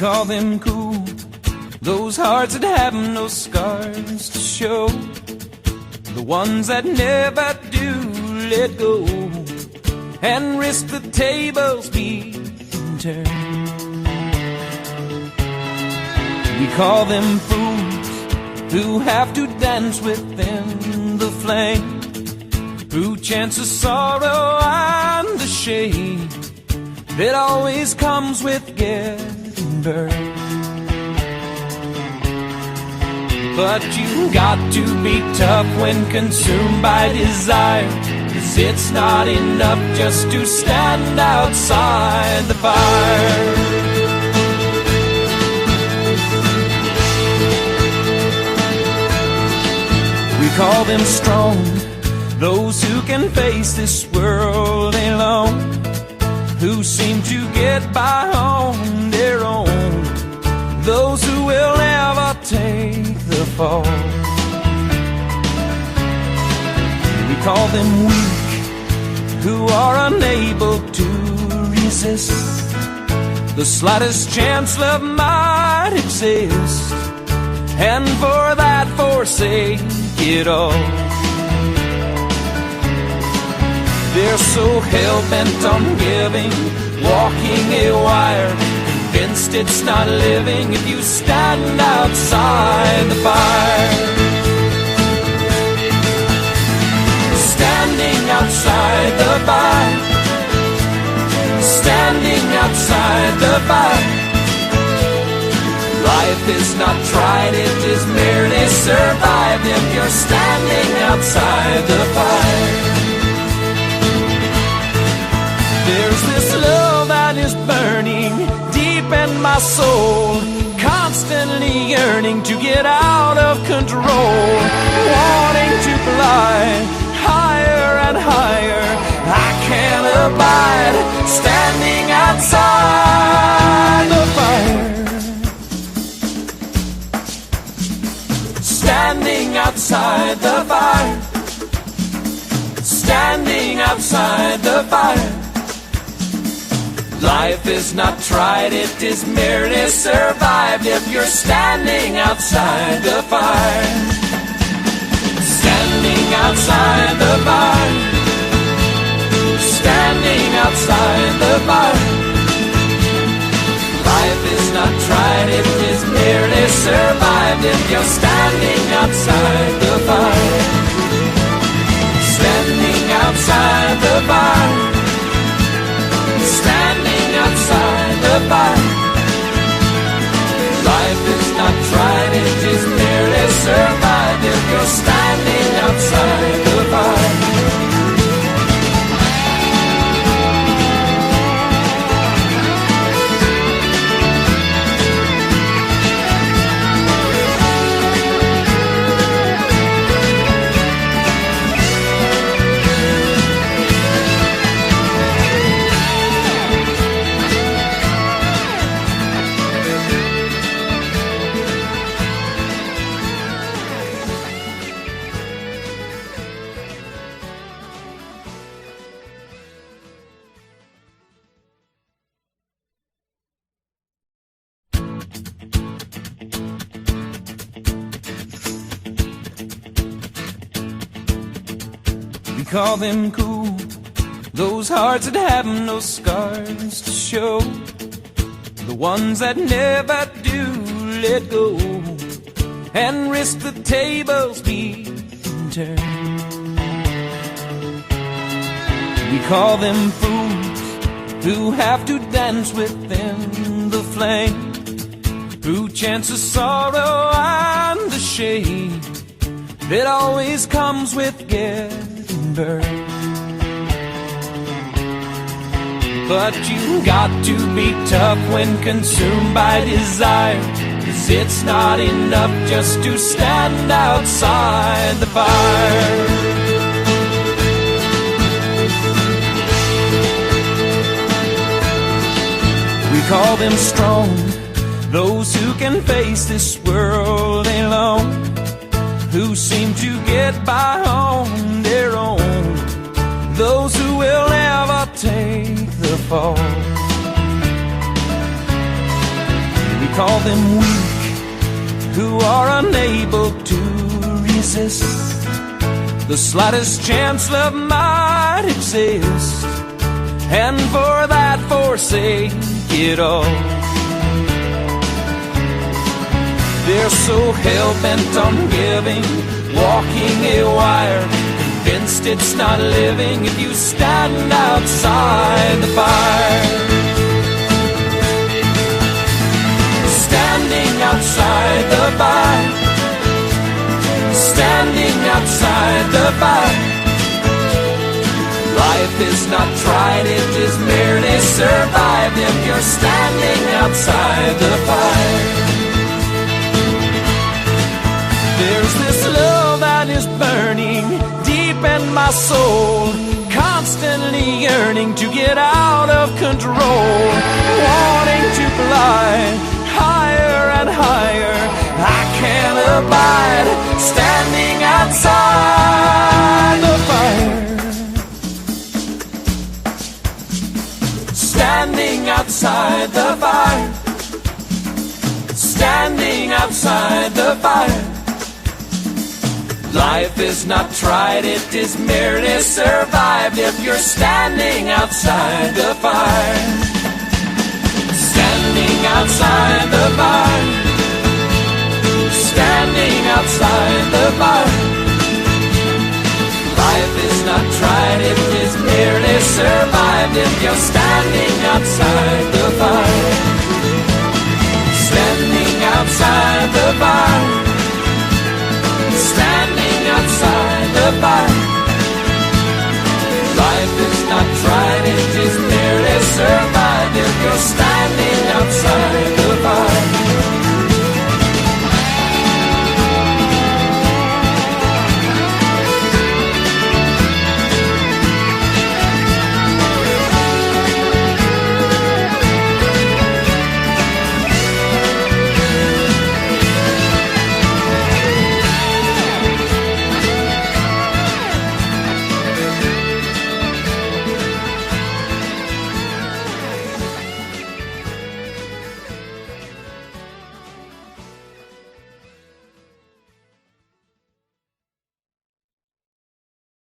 call them cool, those hearts that have no scars to show, the ones that never do let go and risk the tables being turned. We call them fools who have to dance within the flame, who chance the sorrow and the shame that always comes with getting burned. But you got to be tough when consumed by desire, 'cause it's not enough just to stand outside the fire. We call them strong, those who can face this world alone, who seem to get by on their own, those who will never take the fall. We call them weak, who are unable to resist the slightest chance love might exist, and for that forsake it all. They're so hell-bent on giving, walking a wire, convinced it's not living if you stand outside the fire. Standing outside the fire, standing outside the fire. Life is not tried, it is merely survived if you're standing outside the fire. There's this love that is burning deep in my soul, constantly yearning to get out of control, wanting to fly higher and higher. I can't abide standing outside the fire. Standing outside the fire, standing outside the fire. Life is not tried, it is merely survived if you're standing outside the fire. Standing outside the fire, standing outside the fire. Life is not tried, it is merely survived if you're standing outside the fire. Standing outside the fire, standing outside the fire. Life is not tried, it is merely survived if you're standing outside the fire. We call them cool, those hearts that have no scars to show, the ones that never do let go and risk the tables being turned. We call them fools who have to dance within the flame, who chance the sorrow and the shame that always comes with getting burned. But you got to be tough when consumed by desire, 'cause it's not enough just to stand outside the fire. We call them strong, those who can face this world alone, who seem to get by on their own, those who will never take the fall. call them weak, who are unable to resist the slightest chance love might exist, and for that forsake it all. They're so hell-bent on giving, walking a wire, convinced it's not living if you stand outside the fire. Standing outside the fire, standing outside the fire. Life is not tried, it is merely survived if you're standing outside the fire. There's this love that is burning deep in my soul, constantly yearning to get out of control, wanting to fly higher and higher. I can't abide standing outside the fire. Standing outside the fire, standing outside the fire. Life is not tried, it is merely survived if you're standing outside the fire. Standing outside the fire, standing outside the fire. Life is not tried, it is merely survived if you're standing outside the fire. Standing outside the fire, standing outside the fire. Life is not tried, it is merely survived if you're standing